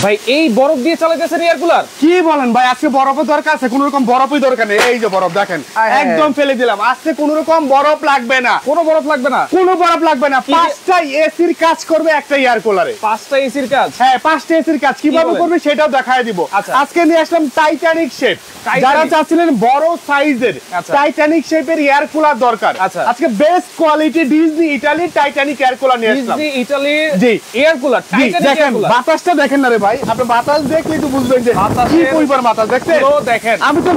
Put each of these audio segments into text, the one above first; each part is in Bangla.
ভাই এই বরফ দিয়ে চালাতেছেন এয়ার কুলার? কি বলেন ভাই, আজকে বরফের দরকার আছে? কোনো রকম বরফই দরকার নেই। এই যে বরফ দেখেন, একদম ফেলে দিলাম। আজকে কোনো রকম বরফ লাগবে না। কোনো বরফ লাগবে না? কোনো বরফ লাগবে না। 5টা এসির কাজ করবে একটা এয়ার কুলারে। 5টা এসির কাজ? হ্যাঁ, 5টা এসির কাজ কিভাবে করবে সেটাও দেখায় দিব। আজকে নিয়ে আসলাম টাইটানিক শেপ। যারা চাচ্ছিলেন বড় সাইজের টাইটানিক শেপের এয়ার কুলার দরকার, আজকে best quality Disney Italy Titanic air cooler নিয়ে আসলাম। Disney Italy G air cooler, Titanic air cooler. বাতাসটা দেখেন না রে ভাই, আপনি বাতাস দেখলে তো বুঝবেন যে কি পরিমাণ বাতাস। দেখছেন? লো দেখেন, আমি তো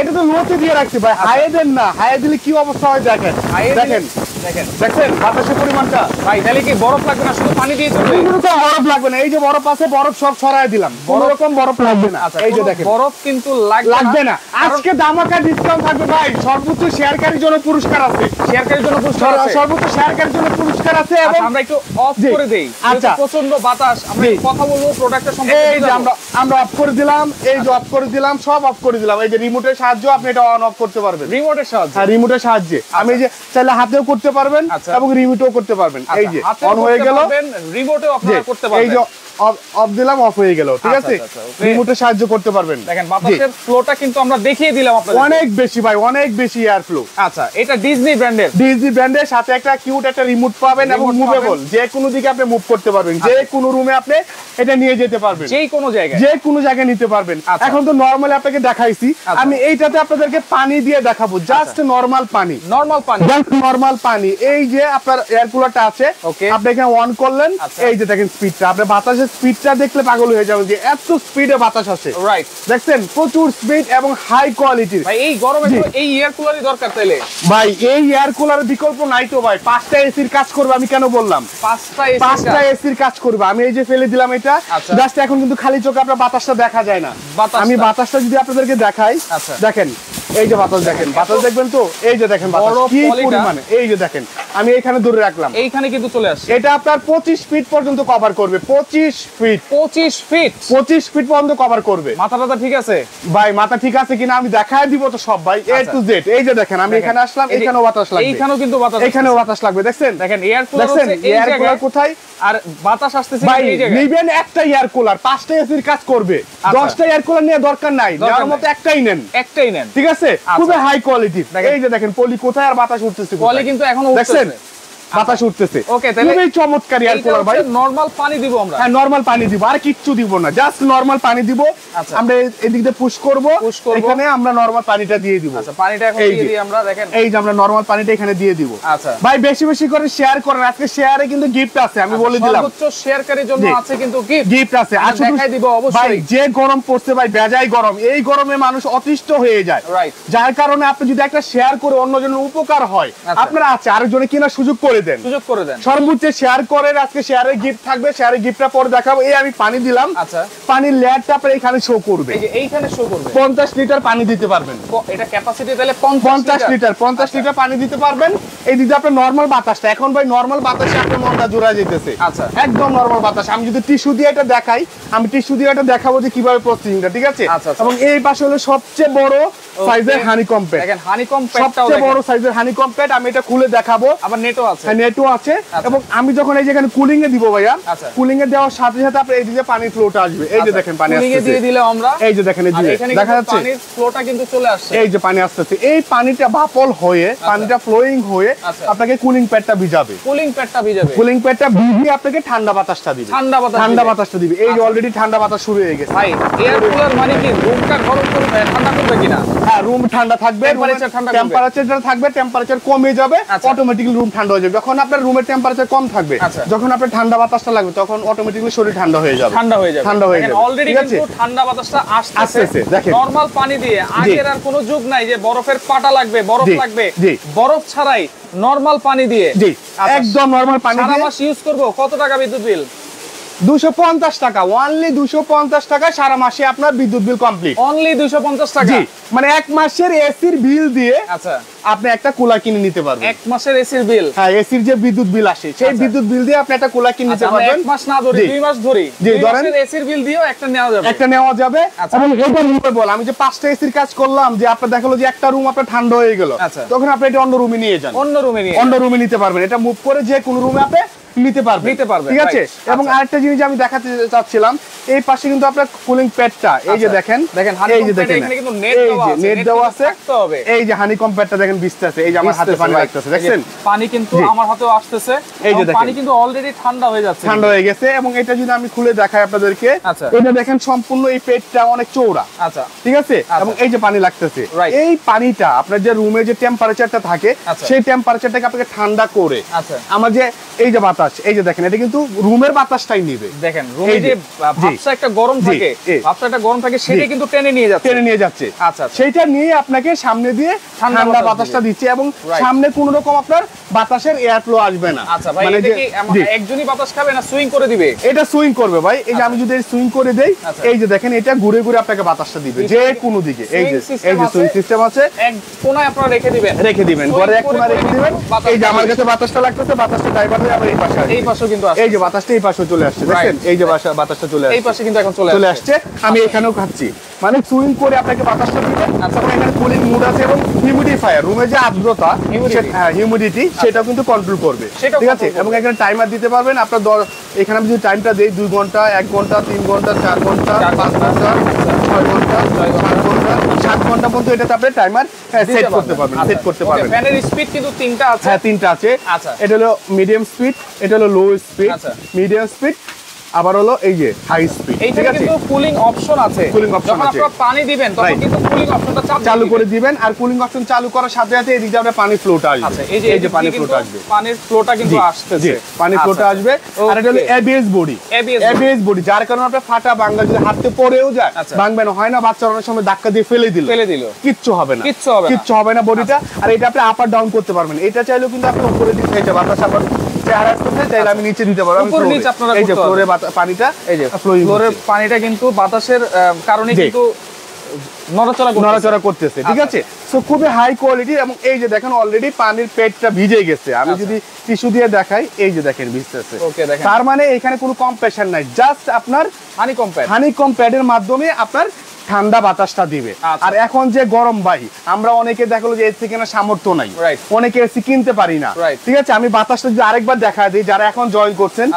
এটা তো লোতে দিয়ে রাখছি ভাই, হাইয়ে দেন না। হাইয়ে দিলে কি অবস্থা হয় দেখেন। দেখেন দেখেন দেখছেন বাতাসের পরিমাণটা। ভাই তাহলে কি বরফ লাগবে না, শুধু পানি দিয়ে চলবে? কোনো রকম বরফ লাগবে না। এই যে বরফ আছে, বরফ সব ছড়ায় দিলাম। কোনো রকম বরফ লাগবে না। এই যে দেখেন, বরফ কিন্তু লাগবে না। আজকে দামাকা ডিসকাউন্ট থাকবে ভাই। সর্বোচ্চ শেয়ারকারীর জন্য পুরস্কার আছে। শেয়ারকারীর জন্য পুরস্কার আছে? সর্বোচ্চ শেয়ারকারীর জন্য পুরস্কার আছে। এবং আমরা একটু অফ করে দেই। আচ্ছা, প্রচন্ড বাতাস, আমরা কথা বলবো প্রোডাক্টের সম্পর্কে। এই যে আমরা অফ করে দিলাম, এই যে অফ করে দিলাম, সব অফ করে দিলাম। এই যে রিমোটের সাহায্যে আপনি এটা অন অফ করতে পারবেন। রিমোটের সাহায্যে? হ্যাঁ, রিমোটের সাহায্যে। আমি এই যে চাইলে হাতেও করতে পারবেন এবং রিমোটেও করতে পারবেন। এই যে অন হয়ে গেল, রিমোটেও আপনারা করতে পারবেন। এই যে অফ দিলাম, অফ হয়ে গেল। ঠিক আছে, রিমোটের সাহায্য করতে পারবেন। দেখেন বাতাসের ফ্লোটা কিন্তু আমরা দেখিয়ে দিলাম আপনাদের। অনেক বেশি ভাই, অনেক বেশি এয়ার ফ্লো। আচ্ছা, এটা ডিজনি ব্র্যান্ডের। ডিজনি ব্র্যান্ডের সাথে একটা কিউট একটা রিমোট পাবেন এবং মুভেবল, যে কোনো দিকে আপনি মুভ করতে পারবেন। যে কোনো রুমে আপনি এটা নিয়ে যেতে পারবেন, যে কোনো জায়গায়, যে কোনো জায়গায় নিতে পারবেন। এখন তো নরমালি আপনাকে দেখাইছি, আমি এইটাতে আপনাদেরকে পানি দিয়ে দেখাবো। জাস্ট নরমাল পানি, নরমাল পানি, জাস্ট নরমাল পানি। এই যে আপনার এয়ার কুলারটা আছে, আপনি এখানে অন করলেন। এই যে দেখেন স্পিডটা, আপনি বাতাসের স্পিডটা দেখলে পাগল হয়ে যাবেন যে এত স্পিডে বাতাস আসে। রাইট, দেখছেন প্রচুর স্পিড এবং হাই কোয়ালিটির। ভাই এই গরমে তো এই এয়ার কুলারই দরকার। তাইলে ভাই এই এয়ার কুলারের বিকল্প নাই তো ভাই। 5টা এসির কাজ করবে। আমি কেন বললাম 5টা এসির কাজ করবে? আমি এই যে ফেলে দিলাম এটা, জাস্ট এখন কিন্তু খালি চোখে আপনার বাতাসটা দেখা যায় না। আমি বাতাসটা যদি আপনাদেরকে দেখাই, দেখেন এই যে বাতাস, দেখেন বাতাস দেখবেন তো। এই যে দেখেন বাতাস কি পরিমাণে। এই যে দেখেন, আমি এখানে ধরে রাখলাম, এইখানে কিন্তু চলে আসছে। এটা আপনার 25 ফিট পর্যন্ত কভার করবে। 25 ফিট 25 ফিট 25 ফিট পর্যন্ত কভার করবে। মাথাটা ঠিক আছে ভাই? মাথা ঠিক আছে কিনা আমি দেখায় দিব তো সব ভাই, এ টু জেড। এই যে দেখেন, আমি এখানে আসলাম, এখানেও বাতাস লাগবে, এইখানেও কিন্তু বাতাস, এখানেও বাতাস লাগবে। দেখছেন দেখেন এয়ার কুলার দেখছেন এই এয়ার কুলার জায়গায়, কোথায় আর বাতাস আসতেছে ভাই। এই জায়গায়। নেবেন একটা এয়ার কুলার, 5টা এসির কাজ করবে। 10টা এয়ার কুলার নিয়ে দরকার নাই, নেওয়ার মতো একটাই নেন, একটাই নেন। ঠিক আছে? খুবই হাই কোয়ালিটি। এই যে দেখেন পলি কোথায়, আর বাতাস উঠতেছে পলি কিন্তু এখনো দেখছেন বাতাস উঠতেছে। ওকে, তাহলে খুবই চমৎকার এয়ার কুলার ভাই। নরমাল পানি দিব আমরা? হ্যাঁ, নরমাল পানি দিব, আর কিচ্ছু দিব না, জাস্ট নরমাল পানি দিব। আমরা এদিক দিয়ে পুশ করব, এখানে আমরা নরমাল পানিটা দিয়ে দিব। আচ্ছা, পানিটা এখন দিয়ে দিই আমরা। দেখেন এই যে আমরা নরমাল পানিটা এখানে দিয়ে দিব। আচ্ছা ভাই, বেশি বেশি করে শেয়ার করেন। আজকে শেয়ারে কিন্তু গিফট আছে, আমি বলে দিলাম। সর্বোচ্চ শেয়ারকারীর জন্য আছে কিন্তু গিফট আছে। আর দেখাই দিব অবশ্যই। ভাই যে গরম পড়ছে ভাই, বেজায় গরম। এই গরমে মানুষ অতিষ্ঠ হয়ে যায়, রাইট। যার কারণে আপনি যদি একটা শেয়ার করে অন্যজনের উপকার হয়, আপনারা আছে আরেকজনে কেনার সুযোগ করে দেন, সুযোগ করে দেন। সর্বোচ্চ শেয়ার করেন। আজকে শেয়ারে গিফট থাকবে, শেয়ারে গিফটটা পরে দেখাবো। এই আমি পানি দিলাম। আচ্ছা, পানির লেয়ারটা আপনার এখানে শো করবে। এই যে এইখানে শো করবে। 50 লিটার পানি দিতে পারবেন। এটা ক্যাপাসিটি তাহলে 50 লিটার। 50 লিটার পানি দিতে পারবেন। এই দিকে আপনার নরমাল বাতাসটা, এখন ভাই নরমাল বাতাসে আপনার মনটা জোড়া যেতেছে। আচ্ছা, একদম নরমাল বাতাস। আমি যদি টিস্যু দিয়ে এটা দেখাই, আমি টিস্যু দিয়ে এটা দেখাবো যে কিভাবে প্রসেসিংটা, ঠিক আছে? এবং এই পাশে হলো সবচেয়ে বড় সাইজের হানিকম প্যাড। দেখেন হানিকম প্যাডটাও সবচেয়ে বড় সাইজের হানিকম প্যাড। আমি এটা খুলে দেখাবো। আবার নেটও আছে। হ্যাঁ, নেটও আছে। এবং আমি যখন এই যেখানে কুলিং এ দিব ভাইয়া, কুলিং এ দেওয়ার সাথে সাথে আপনি এই দিকে পানির ফ্লোটা আসবে। এই যে দেখেন পানি আসছে, কুলিং এ দিয়ে দিলে আমরা এই যে দেখেন, এই যে দেখা যাচ্ছে পানির ফ্লোটা কিন্তু চলে আসছে। এই যে পানি আসছে, এই পানিটা ভাপল হয়ে, পানিটা ফ্লোয়িং হয়ে আপনাকে কুলিং প্যাডটা ভিজাবে। কুলিং প্যাডটা ভিজাবে। কুলিং প্যাডটা ভিজিয়ে আপনাকে ঠান্ডা বাতাসটা দিবে। ঠান্ডা বাতাসটা দিবে। এই যে অলরেডি ঠান্ডা বাতাস শুরু হয়ে গেছে। ভাই এয়ার কুলার মানে কি রুমটা গরম করবে, ঠান্ডা করবে কিনা? হ্যাঁ, রুম ঠান্ডা থাকবে, টেম্পারেচারটা থাকবে, টেম্পারেচার কমে যাবে, অটোমেটিক্যালি রুম ঠান্ডা হয়ে যাবে। যখন আপনার রুমের টেম্পারেচার কম থাকবে, যখন আপনার ঠান্ডা বাতাসটা লাগবে, তখন অটোমেটিক্যালি শরীর ঠান্ডা হয়ে যাবে। ঠান্ডা হয়ে যাবে। অলরেডি কিন্তু ঠান্ডা বাতাসটা আসছে। দেখেন নরমাল পানি দিয়ে, আগের আর কোনো যুগ নাই যে বরফের পাটা লাগবে, বরফ লাগবে। বরফ ছাড়াই নরমাল পানি দিয়ে, জি একদম নরমাল পানি দিয়ে সারা মাস ইউজ করব। কত টাকা বিদ্যুৎ বিল? 250 টাকা, অনলি 250 টাকা সারা মাসে আপনার বিদ্যুৎ বিল কমপ্লিট। অনলি 250 টাকা, মানে এক মাসের এসির বিল দিয়ে আপনি একটা কুলার কিনে নিতে পারবেন। এক মাসের এসির বিল? হ্যাঁ, এসির যে বিদ্যুৎ বিল আসে, সেই বিদ্যুৎ বিল দিয়ে আপনি একটা কুলার কিনে নিতে পারবেন। এক মাস না ধরে 2 মাস ধরে, জি ধরেন এসির বিল দিয়েও একটা নেওয়া যাবে, একটা নেওয়া যাবে। এবং এটা রুমে বল, আমি যে 5টা এসির কাজ করলাম, যে আপনার দেখালো যে একটা রুম আপনার ঠান্ডা হয়ে গেল, তখন আপনি এটা অন্য রুমে নিয়ে যান, অন্য রুমে নিতে পারবেন। এটা মুভ করে যে কোন রুমে আপনি নিতে পারবে, ঠিক আছে। এবং আরেকটা জিনিস আমি দেখাতে চাচ্ছিলাম, এই পাশে কিন্তু আপনার কুলিং প্যাডটা এই যে দেখেন, এই যে দেখেন এখানে কিন্তু নেট দেওয়া আছে, এই যে হানিকম প্যাডটা দেখেন ভিজতেছে, এই যে আমার হাতে পানি লাগতেছে, দেখেন পানি কিন্তু আমার হাতেও আসতেছে, এই যে পানি কিন্তু অলরেডি ঠান্ডা হয়ে যাচ্ছে, ঠান্ডা হয়ে গেছে। এবং এটা যদি আমি খুলে দেখাই আপনাদেরকে, এটা দেখেন সম্পূর্ণ এই পেটটা অনেক চওড়া, আচ্ছা ঠিক আছে। এবং এই যে পানি লাগতেছে, এই পানিটা আপনার যে রুমে যে টেম্পারেচারটা থাকে সেই টেম্পারেচারটাকে আপনাকে ঠান্ডা করে আমার যে এই যে বাতাস, এই যে দেখেন এটা কিন্তু রুমের বাতাসটাই নিবে, দেখেন রুমে যে ভাবসা একটা গরম থাকে, ভাবসা একটা গরম থাকে সেটা কিন্তু টেনে নিয়ে যাচ্ছে, আচ্ছা সেইটা নিয়ে আপনাকে সামনে দিয়ে ঠান্ডা বাতাসটা দিচ্ছে এবং সামনে কোনো রকম আপনার বাতাসের এয়ার ফ্লো আসবে না। আচ্ছা ভাই, এটা কি একজনই বাতাস খাবে না সুইং করে দিবে? এটা সুইং করবে ভাই, এই যে আমি যদি সুইং করে দেই, এই যে দেখেন এটা ঘুরে ঘুরে আপনাকে বাতাসটা দিবে যে কোনো দিকে, এই যে সুইং সিস্টেম আছে, এক কোণায় আপনারা রেখে দিবেন ঘরে এক কোণায় রেখে দিবেন। এই যে আমার কাছে বাতাসটা লাগতেছে, বাতাসটা ডাইভার হয়ে আবার এই পাশে আসে, এই পাশেও কিন্তু আসে, এই যে বাতাসটা এই পাশেও চলে আসছে, দেখেন এই যে বাতাসটা চলে আসছে, এই পাশে কিন্তু এখন চলে আসছে। আমি এখানেও খাচ্ছি, মানে সুইং করে আপনাকে বাতাসটা দিবে। তারপর এখানে কুলিং মুড আছে এবং হিউমিডিফায়ার, রুমে যে আর্দ্রতা হিউমিডিটি সেটাও কিন্তু কন্ট্রোল করবে, ঠিক আছে। এবং এখানে টাইমার দিতে পারবেন আপনার, এখানে আমি যদি টাইমটা দেই 2 ঘন্টা, 1 ঘন্টা, 3 ঘন্টা, 4 ঘন্টা, 5 ঘন্টা, 6 ঘন্টা, 7 ঘন্টা, 7 ঘন্টা পর্যন্ত এটাতে আপনি টাইমার সেট করতে পারবেন, ফ্যানের স্পিড কিন্তু 3টা আছে, হ্যাঁ 3টা আছে। আচ্ছা, এটা হলো মিডিয়াম স্পিড, এটা হলো লো স্পিড, মিডিয়াম স্পিড, আবার হলো এই যে হাই স্পিড, ঠিক আছে। কিন্তু কুলিং অপশন আছে, যখন আপনারা পানি দিবেন তখন কিন্তু কুলিং অপশনটা চালু করে দিবেন, আর কুলিং অপশন চালু করার সাথে সাথে এদিকে আপনার পানি ফ্লোটা আসবে। আচ্ছা, এই যে পানি ফ্লোটা আসবে, পানির ফ্লোটা কিন্তু আসতেছে, পানি ফ্লোটা আসবে। আর এটা হলো এবিএস বডি, যার কারণে আপনার ফাটা ভাঙা যদি হাতে পড়েও যায় ভাঙবে না, হয় না বাচ্চা অনেক সময় ধাক্কা দিয়ে ফেলে দিল, কিচ্ছু হবে না বডিটা। আর এটা আপনি আপ আর ডাউন করতে পারবেন, এটা চাইলেও কিন্তু আপনি উপরে দিতে, এই যে বাতাস আবার আমি নিচে দিতে পারবো, এই যে ফ্লোরে পানিটা, এই যে ফ্লোরের পানিটা কিন্তু বাতাসের কারণে কিন্তু নড়াচড়া করতেছে, ঠিক আছে। সো খুবই হাই কোয়ালিটি। এবং এই যে দেখেন অলরেডি পানির পেটটা ভিজে গেছে, আমি যদি টিস্যু দিয়ে দেখাই, এই যে দেখেন ভিজতেছে, তার মানে এখানে কোনো কম্প্রেশন নাই, জাস্ট আপনার হানিকম প্যাডের মাধ্যমে আপনার ঠান্ডা বাতাসটা দিবে। আর এখন যে গরম ভাই, আমরা অনেকে দেখলো যে এসি কেনার সামর্থ্য নাই, অনেকে এসি কিনতে পারি না, ঠিক আছে। আমি বাতাসটা যদি আরেকবার দেখা দিই, যারা এখন জয়েন করছেন,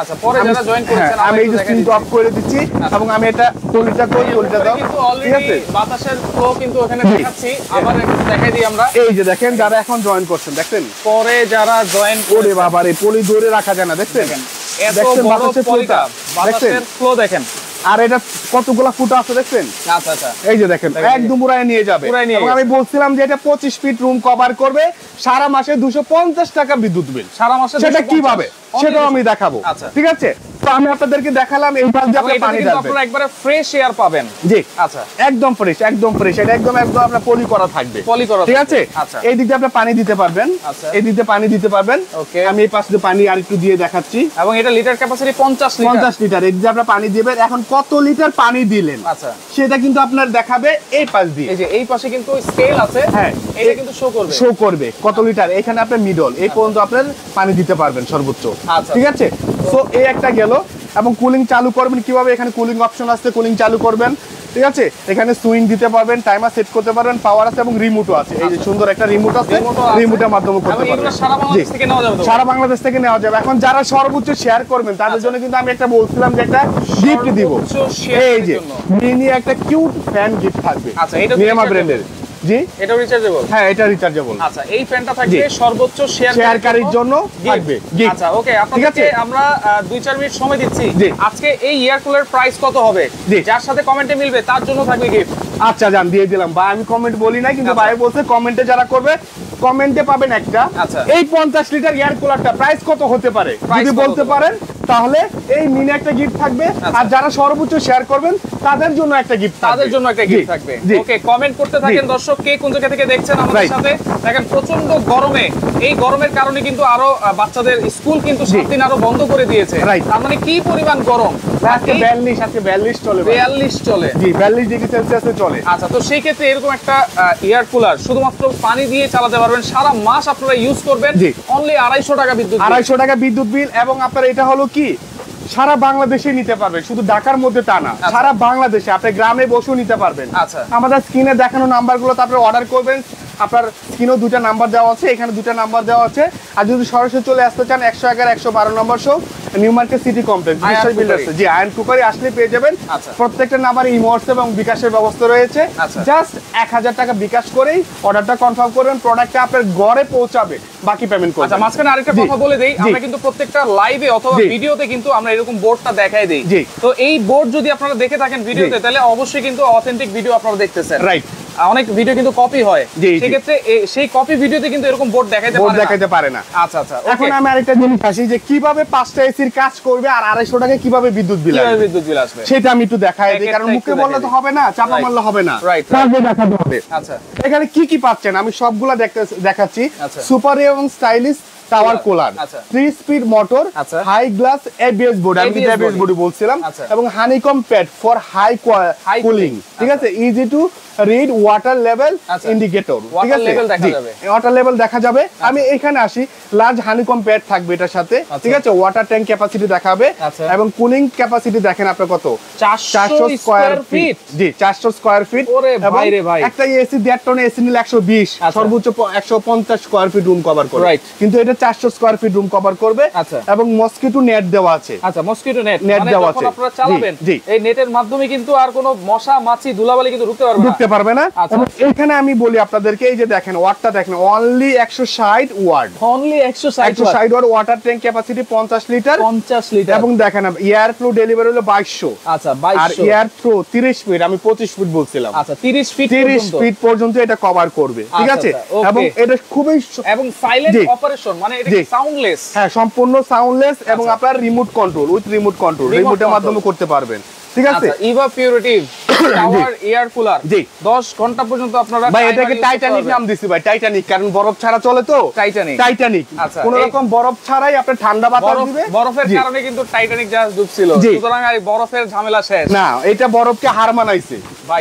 আমি এই যে স্ক্রিন অফ করে দিচ্ছি এবং আমি এটা কলিটা দাও, ঠিক আছে। বাতাসের ফ্লো কিন্তু এখানে দেখাচ্ছি, আবার দেখাই দিই আমরা, এই যে দেখেন যারা এখন জয়েন করছেন, দেখেন পরে যারা জয়েন করে, বাবারে পলি ধরে রাখা যায় না, দেখছেন এত বড় পলিটা, বাতাসের ফ্লো দেখেন। আর এটা কতগুলা ফুট আছে দেখছেন, আচ্ছা আচ্ছা, এই যে দেখেন একদম পুরাই নিয়ে যাবে। এবং আমি বলছিলাম যে এটা 25 ফিট রুম কভার করবে, সারা মাসে 250 টাকা বিদ্যুৎ বিল, সারা মাসে সেটা কিভাবে সেটাও আমি দেখাবো, ঠিক আছে। তো আমি আপনাদেরকে দেখালাম এই পাশ দিয়ে আপনি পানি ঢালবেন, আপনারা একবারে ফ্রেশ এয়ার পাবেন, জি আচ্ছা, একদম ফ্রেশ, এটা একদম আপনার পলি করা থাকবে, ঠিক আছে। এই দিকে আপনি পানি দিতে পারবেন, এই দিকে পানি দিতে পারবেন, ওকে। আমি এই পাশ দিয়ে পানি আরেকটু দিয়ে দেখাচ্ছি, এবং এটা লিটার ক্যাপাসিটি 50 লিটার, এই দিকে আপনি পানি দিবেন। এখন কত লিটার পানি দিলেন, আচ্ছা, সেটা কিন্তু আপনার দেখাবে এই পাশ দিয়ে, এই যে এই পাশে কিন্তু স্কেল আছে, হ্যাঁ এটা কিন্তু শো করবে কত লিটার। এখানে আপনি মিডল এই পর্যন্ত আপনার পানি দিতে পারবেন সর্বোচ্চ, ঠিক আছে। সো এই একটা গেল। এবং কুলিং চালু করবেন কিভাবে, এখানে কুলিং অপশন আছে, কুলিং চালু করবেন, ঠিক আছে। এখানে সুইং দিতে পারবেন, টাইমার সেট করতে পারবেন, পাওয়ার আছে এবং রিমোটও আছে, এই যে সুন্দর একটা রিমোট আছে, রিমোটের মাধ্যমে করতে পারবেন, সারা বাংলাদেশ থেকে নেওয়া যাবে। এখন যারা সর্বোচ্চ শেয়ার করবেন তাদের জন্য কিন্তু আমি একটা বলছিলাম যে একটা গিফট দিব, এই যে মিনি একটা কিউট ফ্যান গিফট থাকবে, আচ্ছা, এটা নিয়ামা ব্র্যান্ডের, জি এটা রিচার্জেবল, হ্যাঁ এটা রিচার্জেবল, আচ্ছা। এই ফ্যানটা থাকবে সর্বোচ্চ শেয়ারকারীর জন্য থাকবে, আচ্ছা ওকে। আপনাদেরকে আমরা 2-4 মিনিট সময় দিচ্ছি, আজকে এই এয়ার কুলার প্রাইস কত হবে, যার সাথে কমেন্টে মিলবে তার জন্য থাকবে গিফট। আচ্ছা জান দিয়ে দিলাম ভাই, আমি কমেন্ট বলি নাই, কিন্তু ভাই বলছে কমেন্টে যারা করবে কমেন্টে পাবেন একটা, আচ্ছা। এই 50 লিটার এয়ার কুলারটা প্রাইস কত হতে পারে যদি বলতে পারেন তাহলে এই মিনি একটা গিফট থাকবে, আর যারা সর্বোচ্চ শেয়ার করবেন তাদের জন্য একটা গিফট থাকবে, ওকে। কমেন্ট করতে থাকেন দর্শক, কে কোন জায়গা থেকে দেখছেন আমাদের সাথে। দেখেন প্রচন্ড গরমে, এই গরমের কারণে কিন্তু আরো বাচ্চাদের স্কুল কিন্তু 7 দিন আরো বন্ধ করে দিয়েছে, তার মানে কি পরিমাণ গরম, আজকে 42 চলে, 42 চলে, জি 42 ডিগ্রি সেলসিয়াসে চলে, আচ্ছা। তো সেই ক্ষেত্রে এরকম একটা এয়ার কুলার শুধুমাত্র পানি দিয়ে চালাতে পারবেন, সারা মাস আপনারা ইউজ করবেন, অনলি 250 টাকা বিদ্যুৎ, 250 টাকা বিদ্যুৎ বিল। এবং আপনার এটা হলো কি সারা বাংলাদেশে নিতে পারবেন, শুধু ঢাকার মধ্যে তা না, সারা বাংলাদেশে আপনি গ্রামে বসেও নিতে পারবেন, আচ্ছা। আমাদের স্ক্রিনে দেখানো নাম্বারগুলোতে আপনি অর্ডার করবেন, আপনার স্ক্রিনেও দুটো নাম্বার দেওয়া আছে, এখানে দুটো নাম্বার দেওয়া আছে। আর যদি সরাসরি চলে আসতে চান 111 112 number shop, new market city complex Biswas builders, জি আয়ন কুকারি আসলে পেয়ে যাবেন। প্রত্যেকটা নাম্বারে ইমো হোয়াটসঅ্যাপ এবং বিকাশের ব্যবস্থা রয়েছে। জাস্ট 1000 টাকা বিকাশ করেই অর্ডারটা কনফার্ম করবেন, প্রোডাক্টটা আপনার ঘরে পৌঁছাবে, বাকি পেমেন্ট করবেন। আচ্ছা, মাঝখানে আরেকটা কথা বলে দেই, আমরা কিন্তু প্রত্যেকটা লাইভে অথবা ভিডিওতে কিন্তু আমরা এরকম বোর্ডটা দেখাই দেই। তো এই বোর্ড যদি আপনারা দেখে থাকেন ভিডিওতে, তাহলে অবশ্যই কিন্তু অথেন্টিক ভিডিও আপনারা দেখতেছেন। রাইট, অনেক ভিডিও কিন্তু কপি হয়, সেক্ষেত্রে সেই কপি ভিডিওতে কিন্তু এরকম বোর্ড দেখাইতে পারে না। আচ্ছা আচ্ছা, এখন আমি আরেকটা জিনিস আসি যে কিভাবে 5টা এসির কাজ করবে আর 250 টাকা কিভাবে বিদ্যুৎ বিল আসবে সেটা আমি একটু দেখাই দিই, কারণ মুখে বললে তো হবে না, চাপা মারলে হবে না, কাজে দেখাতে হবে। আচ্ছা, এখানে কি কি পাচ্ছেন আমি সবগুলা দেখাচ্ছি। সুপার এবং stylish tower cooler, 3 speed motor, high glass ABS board, আমি এবিএস বোর্ড বলছিলাম, এবং honeycomb pad for high cooling. ঠিক আছে, easy to read water level indicator. ঠিক আছে, ওয়াটার লেভেল দেখা যাবে। আমি এখানে আসি, লার্জ হানিকম প্যাড থাকবে এটার সাথে। ঠিক আছে, ওয়াটার ট্যাঙ্ক ক্যাপাসিটি দেখাবে এবং কুলিং ক্যাপাসিটি দেখেন আপনার কত, 400 স্কয়ার ফিট। জি, 400 স্কয়ার ফিট। ওরে ভাই রে ভাই, একটা এসি 1.5 টন এসি নিলে 120, সর্বোচ্চ 150 স্কয়ার ফিট রুম কভার করবে, কিন্তু এটা 400 স্কয়ার ফিট রুম কভার করবে। এবং মসকিটো নেট দেওয়া আছে। আচ্ছা, মসকিটো নেট দেওয়া আছে, যখন আপনারা চালাবেন এই নেটের মাধ্যমে কিন্তু আর কোনো মশা মাছি ধুলাবালি কিন্তু ঢুকতে পারবে না। এবং এখানে আমি বলি আপনাদেরকে, এই যে দেখেন ওয়াটটা দেখেন, only 160 watt, only 160 watt. Water tank capacity 50 litre, এবং দেখেন এয়ার ফ্লো ডেলিভারি হলো 2200। আচ্ছা, 2200। আর এয়ার ফ্লো 30 ফিট, আমি 25 ফিট বলছিলাম। আচ্ছা, 30 ফিট পর্যন্ত এটা কভার করবে। ঠিক আছে, এবং এটা খুবই এবং সাইলেন্ট অপারেশন, মানে এটা কি সাউন্ডলেস? হ্যাঁ, সম্পূর্ণ সাউন্ডলেস, এবং আপনার remote control, with remote control, রিমোটের মাধ্যমে করতে পারবেন। ঠিক আছে, ইভাপোরেটিভ টাওয়ার এয়ার কুলার 10 ঘন্টা পর্যন্ত আপনারা। ভাই এটাকে টাইটানিক নাম দিছি ভাই, টাইটানিক, কারণ বরফ ছাড়া চলে তো, টাইটানিক। কোন রকম বরফ ছাড়াই আপনি ঠান্ডা বাতাস দিবে। বরফের কারণে কিন্তু টাইটানিক জাহাজ ডুবছিল, সুতরাং এই বরফের ঝামেলা শেষ না, এটা বরফকে হার মানাইছে,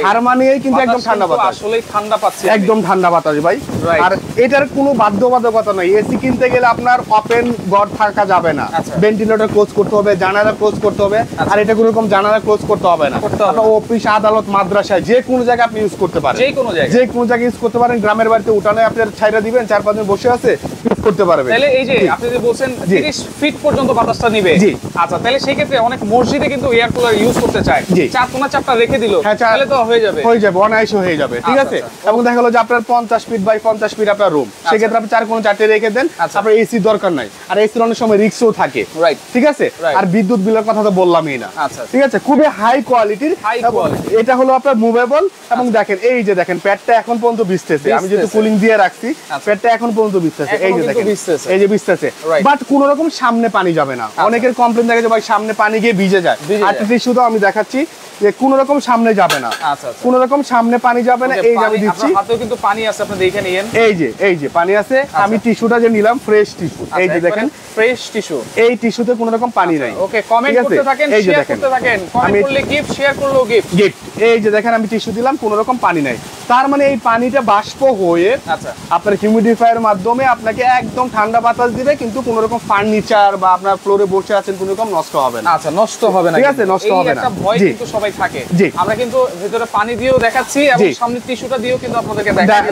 হার মানিয়েই কিন্তু একদম ঠান্ডা বাতাস, আসলেই ঠান্ডা পাচ্ছি, একদম ঠান্ডা বাতাস ভাই। আর এটার কোনো বাধ্যবাধকতা নাই, এসি কিনতে গেলে আপনার ওপেন ঘর থাকা যাবে না, ভেন্টিলেটর ক্লোজ করতে হবে, জানালা ক্লোজ করতে হবে। আর এটা কোনো রকম জানালা ক্লোজ করতে হবে না, আপনার অফিস, আদালত, মাদ্রাসায় যে কোনো জায়গায় আপনি ইউজ করতে পারেন, যে কোনো জায়গায় ইউজ করতে পারেন। গ্রামের বাড়িতে উঠানে আপনি ছাইরা দিবেন, 4-5 জন বসে আছে, ইউজ করতে পারবেন। তাহলে এই যে আপনি যে বলছেন 30 ফিট পর্যন্ত বাতাসটা নেবে, আচ্ছা, তাহলে সেই ক্ষেত্রে অনেক মসজিদে কিন্তু এয়ার কুলার ইউজ করতে চায়, চারটা রেখে দিল, তাহলে তো হয়ে যাবে, অনায়াসে হয়ে যাবে। ঠিক আছে, এবং দেখা গেল যে আপনার 50 ফিট বাই 50 ফিট আপনার রুম, সেক্ষেত্রে আপনি 4 রেখে দেন, আপনার এসি দরকার নাই। আর এসির অনেক সময় রিস্কও থাকে, ঠিক আছে। আর বিদ্যুৎ বিলের কথা তো বললামই না। ঠিক আছে, খুবই হাই কোয়ালিটির। এটা হলো আপনার মুভেবল, এবং দেখেন এই যে দেখেন প্যাডটা এখন পর্যন্ত ভিজতেছে, আমি যেহেতু কুলিং দিয়ে রাখছি, প্যাডটা এখন পর্যন্ত ভিজতেছে, এই যে দেখেন, এই যে ভিজতেছে। বাট কোন রকম সামনে পানি যাবে না। অনেকের কমপ্লেইন থাকে যে ভাই সামনে পানি গিয়ে ভিজে যায়, আর শুধু আমি দেখাচ্ছি যে কোন রকম সামনে যাবে না, কোন রকম সামনে পানি যাবে না। এই যে আমি দিচ্ছি, হাতেও কিন্তু পানি আছে, আপনি দেখে নিয়েন, এই যে পানি আছে। আমি টিস্যুটা যে নিলাম ফ্রেশ টিস্যু, এই যে দেখেন ফ্রেশ টিস্যু, এই টিস্যুতে কোনো রকম পানি নাই। ওকে, কমেন্ট করতে থাকেন, শেয়ার করতে থাকেন, কমেন্ট করলে গিফট, শেয়ার করলেও গিফট। এই যে দেখেন আমি টিস্যু দিলাম, কোনো রকম পানি নাই। তার মানে এই পানিটা বাষ্প হয়ে আপনার হিউমিডিফায়ারের মাধ্যমে আপনাকে একদম ঠান্ডা বাতাস দিবে, কিন্তু কোনো রকম ফার্নিচার বা আপনার ফ্লোরে বসে আছেন কোনো রকম নষ্ট হবে না। আচ্ছা, নষ্ট হবে না, ঠিক আছে, নষ্ট হবে না। একটা ভয় কিন্তু সবাই থাকে। আমরা কিন্তু ভিতরে পানি দিয়েও দেখাচ্ছি, এবং সামনে টিস্যুটা দিয়েও কিন্তু আপনাদেরকে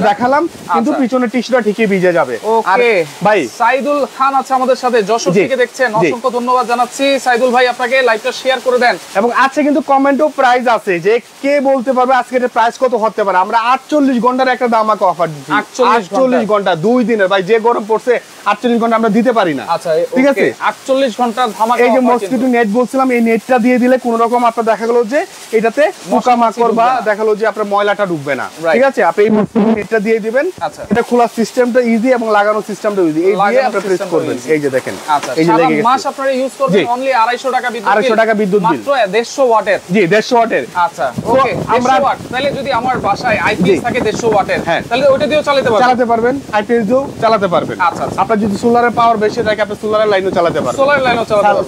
দেখালাম, কিন্তু পিছনে টিস্যুটা ঠিকই ভিজে যাবে। ওকে ভাই, সাইদুল খান আছে আমাদের সাথে, যশোর থেকে দেখছেন, অসংখ্য ধন্যবাদ জানাচ্ছি সাইদুল ভাই, আপনাকে লাইভটা শেয়ার করে দেন। এবং আছে কিন্তু কমেন্টও প্রাইস আছে, যে কে বলতে পারবে আজকে এর প্রাইস কত হতে পারে। আমরা 48 ঘন্টার একটা দামাকা অফার দিচ্ছি, 48 ঘন্টা 2 দিনের। ভাই যে গরম পড়ছে, 48 ঘন্টা আমরা দিতে পারি না। আচ্ছা, ঠিক আছে, 48 ঘন্টার ধামাকা। এই যে মসকিটো নেট বলছিলাম, এই নেটটা দিয়ে দিলে কোন রকম আপনার দেখা গেল যে এটাতে পোকামাকড় বা দেখা গেল যে আপনার ময়লাটা ঢুকবে না। ঠিক আছে, আপনি এই মসকিটো নেটটা দিয়ে দিবেন। এটা খোলার সিস্টেমটা ইজি এবং লাগানোর সিস্টেমটা ইজি। এই দিয়ে আপনি প্রেস করবেন, এই যে দেখেন, এই যে লেগে গেছে। মাস আপনারা ইউজ করবেন অনলি 250 টাকা বিদ্যুৎ বিল, 250 টাকা বিদ্যুৎ বিল, মাত্র 150 ওয়াটের। জি, 150 ওয়াটের। আচ্ছা, ওকে, আমরা তাহলে যদি আমার বাসায় আইপিএস থাকে 150 ওয়াটের, তাহলে ওটা দিয়েও চালাতে পারবেন, আইপিএস দিয়েও চালাতে পারবেন। আচ্ছা, আপনার যদি সোলারের পাওয়ার বেশি থাকে, আপনি সোলারের লাইনও চালাতে পারবেন, সোলারের লাইনও চালাতে পারবেন।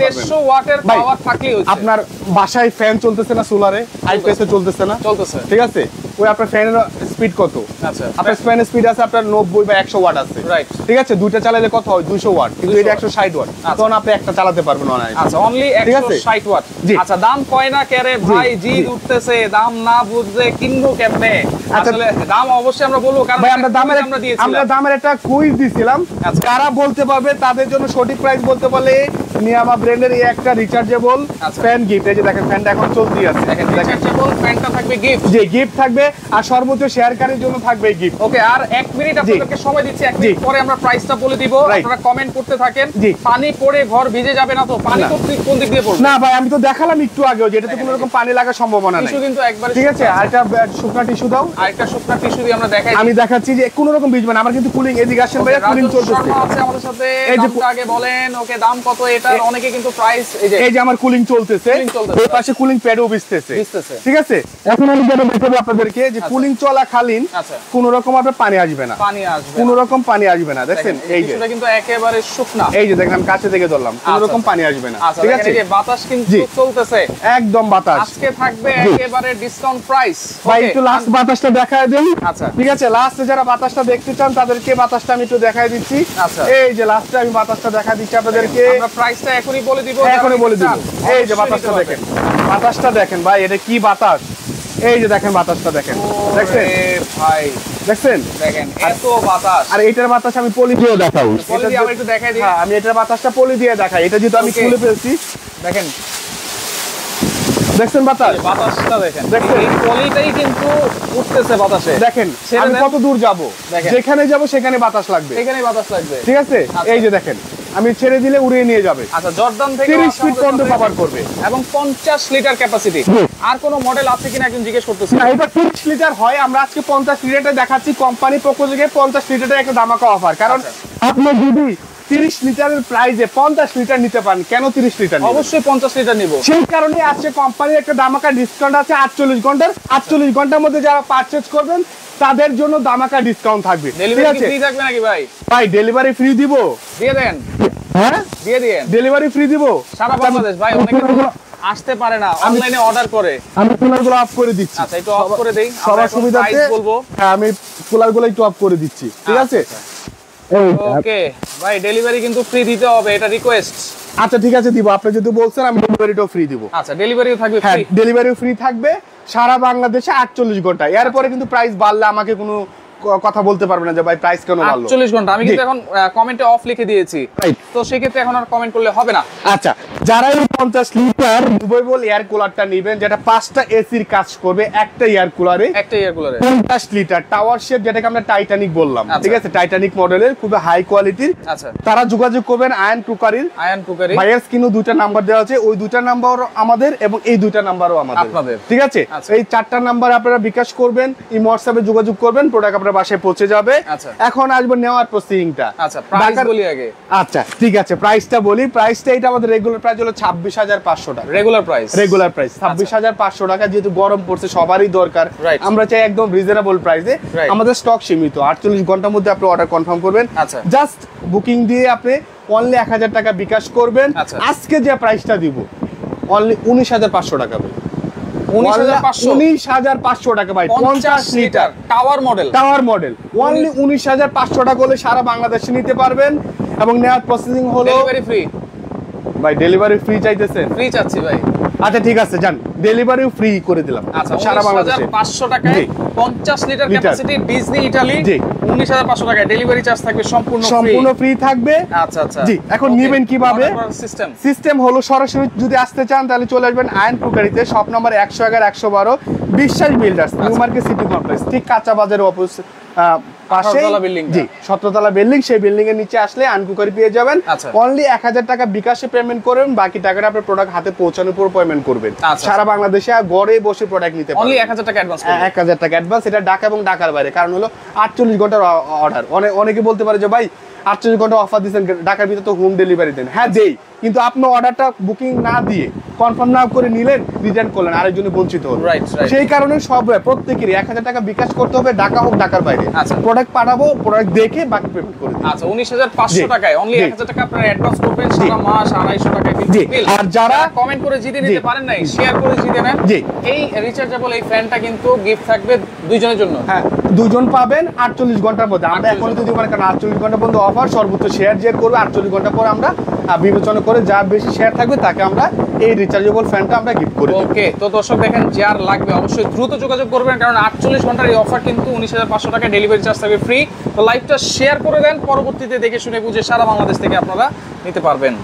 150 ওয়াটের পাওয়ার থাকলেই হচ্ছে। আপনার বাসায় ফ্যান চলতেছে না, সোলারে আইপিএস এ চলতেছে না, চলতেছে, ঠিক আছে, ওই আপনার ফ্যানের স্পিড কত। আচ্ছা, আপনার ফ্যানের স্পিড আছে আপনার 90 বা 100 ওয়াট আছে, রাইট, ঠিক আছে। দুইটা চালালে কত হয় 200 ওয়াট, কিন্তু এটা 160 ওয়াট, তখন আপনি একটা চালাতে পারবেন অনায়াসে। আচ্ছা, অনলি 160 ওয়াট। আচ্ছা, দাম কয় না কেরে ভাই, জিদ উঠতেছে, দাম না বুঝলে কিনবো কেমনে? আসলে দাম অবশ্যই আমরা বলবো, কারণ ভাই আমরা দামের একটা কুইজ দিছিলাম, যারা বলতে পারবে তাদের জন্য সঠিক প্রাইস বলতে বলে নিয়ামা ব্র্যান্ডের এই একটা রিচার্জেবল ফ্যান গিফট। এই যে দেখেন ফ্যানটা এখন চলতেই আছে, দেখেন রিচার্জেবল ফ্যানটা থাকবে গিফট। জি, গিফট থাকবে, আর সর্বোচ্চ শেয়ারকারীর জন্য থাকবে গিফট। ওকে, আর 1 মিনিট আপনাদেরকে সময় দিচ্ছি, 1 মিনিট পরে আমরা প্রাইসটা বলে দিব, আপনারা কমেন্ট করতে থাকেন। পানি পড়ে ঘর ভিজে যাবে না তো? পানি কোন দিক দিয়ে পড়বে? না ভাই, আমি তো দেখালাম একটু আগেও, যেটাতে কোনো রকম পানি লাগার সম্ভাবনা নেই। টিস্যু কিন্তু একবারে ঠিক আছে, আরেকটা শুকনা টিস্যু দাও, আরেকটা শুকনা টিস্যু দিয়ে আমরা দেখাই। আমি দেখাচ্ছি যে কোনো রকম ভিজবে না। আমার কিন্তু কুলিং, এদিকে আসেন ভাই, কুলিং চলতেছে আছে আমাদের সাথে। দামটা আগে বলেন, ওকে দাম কত এটা? অনেকে কিন্তু প্রাইস এই যে আমার কুলিং চলতেছে, এই পাশে কুলিং প্যাডও ভিজতেছে, ঠিক আছে। এখন আমি যেটা দেখাবো আপনাদেরকে যে কুলিং চলাকালীন কোনো রকম আপনার পানি আসবে না, কোনো রকম পানি আসবে না। দেখেন এই যে কিন্তু একেবারে শুকনা, এই যে দেখেন আমি কাছে থেকে ধরলাম, কোনো রকম পানি আসবে না, ঠিক আছে। এই যে বাতাস কিন্তু চলতেছে, একদম বাতাস। আজকে থাকবে একেবারে ডিসকাউন্ট প্রাইস। ভাই একটু লাস্ট বাতাসটা দেখায় দেন। আচ্ছা, ঠিক আছে, লাস্টে যারা বাতাসটা দেখতে চান তাদেরকে বাতাসটা আমি একটু দেখায় দিচ্ছি। আচ্ছা, এই যে লাস্টে আমি বাতাসটা দেখা দিচ্ছি আপনাদেরকে। আমরা প্রাইসটা এখনই বলে দিব, এখনই বলে দিব। এই যে বাতাসটা দেখেন, বাতাসটা দেখেন ভাই, এটা কি বাতাস। এই যে দেখেন বাতাসটা দেখেন, দেখছেন ভাই, দেখছেন, দেখেন এত বাতাস। আর এটার বাতাস আমি পলি দিয়ে দেখাই, পলি দিয়ে আমরা একটু দেখাই দিই। হ্যাঁ, আমি এটার বাতাসটা পলি দিয়ে দেখাই। এটা যেহেতু আমি খুলে ফেলছি, দেখেন দেখছেন বাতাসটা দেখেন, এই পলিটাই কিন্তু উঠতেছে বাতাসে। দেখেন আমি কত দূর যাব, যেখানে যাব সেখানে বাতাস লাগবে, সেখানেই বাতাস লাগবে, ঠিক আছে। এই যে দেখেন আমি ছেড়ে দিলে উড়িয়ে নিয়ে যাবে। আচ্ছা, জর্দান থেকে 30 ফিট পর্যন্ত কভার করবে এবং 50 লিটার ক্যাপাসিটি। আর কোন মডেল আছে কিনা একজন জিজ্ঞেস করতেছে। না, এটা 30 লিটার হয়, আমরা আজকে 50 লিটারটা দেখাচ্ছি। কোম্পানি পক্ষ থেকে 50 লিটারের একটা ধামাকা অফার, কারণ আপনি যদি 30 লিটারের প্রাইসে 50 লিটার নিতে পারেন, কেন 30 লিটার? অবশ্যই 50 লিটার নিব। সেই কারণে আজকে কোম্পানির একটা ধামাকা ডিসকাউন্ট আছে 48 ঘন্টার। 48 ঘন্টার মধ্যে যারা পারচেজ করবেন তাদের জন্য ধামাকা ডিসকাউন্ট থাকবে। ডেলিভারি ফ্রি থাকবে নাকি ভাই? ভাই ডেলিভারি ফ্রি দিব, দিয়ে দেন। হ্যাঁ, দিয়ে দেন, ডেলিভারি ফ্রি দিব সারা বাংলাদেশ। ভাই অনেকে আসতে পারে না, অনলাইনে অর্ডার করে। আমি কুলারগুলো অফ করে দিচ্ছি। আচ্ছা, একটু অফ করে দেই, সবার সুবিধাতে বলবো। হ্যাঁ, আমি কুলারগুলো একটু অফ করে দিচ্ছি, ঠিক আছে। ওকে ভাই, ডেলিভারি কিন্তু ফ্রি দিতে হবে, এটা রিকোয়েস্ট। আচ্ছা ঠিক আছে, দিব। আপনি যদি বলছেন আমি ডেলিভারিটাও ফ্রি দিব। আচ্ছা, ডেলিভারিও থাকবে ফ্রি? হ্যাঁ, ডেলিভারিও ফ্রি থাকবে সারা বাংলাদেশে 48 ঘন্টা। এরপরে কিন্তু প্রাইস বাড়লে আমাকে কোনো কথা বলতে পারবে না যে ভাই প্রাইস কেন বাড়লো। 48 ঘন্টা আমি কিন্তু এখন কমেন্টে অফ লিখে দিয়েছি, তো সেই ক্ষেত্রে এখন আর কমেন্ট করলে হবে না। আচ্ছা, যারা এই 50 লিটার মুভেবল এয়ার কুলারটা নেবেন, যেটা 5টা এসির কাজ করবে একটা এয়ার কুলারে, 50 লিটার টাওয়ার শেপ, যেটাকে আমরা টাইটানিক বললাম, ঠিক আছে। টাইটানিক মডেলের খুব হাই কোয়ালিটির। আচ্ছা, তারা যোগাযোগ করবেন আয়ন কুকারি। ভাইয়ের স্ক্রিনে 2টা নাম্বার দেওয়া আছে, ওই 2টা নাম্বার আমাদের এবং এই 2টা নাম্বারও আমাদের, ঠিক আছে। এই 4টা নাম্বার আপনারা বিকাশ করবেন, এই হোয়াটসঅ্যাপে যোগাযোগ করবেন, প্রোডাক্ট আপনার বাসায় পৌঁছে যাবে। এখন আসবে নেওয়ার প্রসেসিংটা। আচ্ছা, প্রাইস বলি আগে। আচ্ছা ঠিক আছে, প্রাইসটা বলি। প্রাইসটা এটা আমাদের রেগুলার প্রাইস হলো 26,500 টাকা। রেগুলার প্রাইস 26,500 টাকা। যেহেতু গরম পড়ছে, সবারই দরকার, আমরা চাই একদম রিজনেবল প্রাইসে। আমাদের স্টক সীমিত, 48 ঘন্টার মধ্যে আপনি অর্ডার কনফার্ম করবেন। জাস্ট বুকিং দিয়ে আপনি অনলি 1000 টাকা বিকাশ করবেন। আজকে যে প্রাইসটা দিব অনলি 19,500 টাকা ভাই, 19,500 টাকা ভাই। 50 লিটার টাওয়ার মডেল অনলি 19,500 টাকা হলে সারা বাংলাদেশে নিতে পারবেন। এবং নেওয়ার প্রসেসিং হলো ডেলিভারি ফ্রি। ভাই ডেলিভারি ফ্রি চাইতেছেন? ফ্রি চাচ্ছি ভাই। আচ্ছা ঠিক আছে, যান, ডেলিভারিও ফ্রি করে দিলাম সারা বাংলাদেশে। 500 টাকায় 50 লিটার ক্যাপাসিটি, ডিজনি ইতালি। 19,500 টাকায় ডেলিভারি চার্জ থাকবে সম্পূর্ণ ফ্রি থাকবে। আচ্ছা আচ্ছা, জি। এখন নেবেন কিভাবে? সিস্টেম হলো সরাসরি যদি আসতে চান তাহলে চলে আসবেন আয়ন কুকারিতে, শপ নাম্বার 111 112 বিশ্বাস builders, new market city complex, ঠিক কাঁচা বাজারের অপোজিট পাশে, জি 17 তলা বিল্ডিং। সেই বিল্ডিং এর নিচে আসলে আনকুকারি পেয়ে যাবেন। অনলি 1000 টাকা বিকাশে পেমেন্ট করবেন, বাকি টাকাটা আপনার প্রোডাক্ট হাতে পৌঁছানোর পর পেমেন্ট করবেন। সারা বাংলাদেশে ঘরে বসে প্রোডাক্ট নিতে পারবেন। অনলি 1000 টাকা অ্যাডভান্স করবেন। 1000 টাকা অ্যাডভান্স। এটা ঢাকা এবং ঢাকার বাইরে, কারণ হলো 48 ঘন্টার অর্ডার। অনেকে বলতে পারে যে ভাই 48 ঘন্টা অফার দিচ্ছেন, ঢাকার ভিতরে তো হোম ডেলিভারি দেন। হ্যাঁ দেই, কিন্তু আপনি অর্ডারটা বুকিং না দিয়ে কনফার্ম না করে নিলেন, রিটার্ন করলেন, আরেকজনের বঞ্চিত হলো। সেই কারণে সব প্রত্যেকেরই 1000 টাকা বিকাশ করতে হবে, ঢাকা হোক ঢাকার বাইরে। প্রোডাক্ট পাঠাবো, প্রোডাক্ট দেখে বাকি পেমেন্ট করে দিন। আচ্ছা 19500 টাকায় অনলি 1000 টাকা আপনারা অ্যাডভান্স করবেন, সারা মাস 250 টাকায় বিল। আর যারা কমেন্ট করে জিতে নিতে পারেন নাই, শেয়ার করে জিতে নেন। এই রিচার্জেবল এই ফ্যানটা কিন্তু গিফট থাকবে দুইজনের জন্য। হ্যাঁ, দুজন পাবেন 48 ঘন্টার মধ্যে। আমরা এখন যদি মনে করেন 48 ঘন্টা পর্যন্ত অফার, সর্বোচ্চ শেয়ার যে করবে 48 ঘন্টা পর আমরা বিবেচনা করে যার বেশি শেয়ার থাকবে তাকে আমরা এই রিচার্জেবল ফ্যানটা আমরা গিফট করে দেব। ওকে, তো দর্শক দেখেন যার লাগবে অবশ্যই দ্রুত যোগাযোগ করবেন, কারণ 48 ঘন্টার এই অফার কিন্তু 19500 টাকা, ডেলিভারি চার্জ থাকবে ফ্রি। তো লাইভটা শেয়ার করে দেন, পরবর্তীতে দেখে শুনে বুঝে সারা বাংলাদেশ থেকে আপনারা নিতে পারবেন।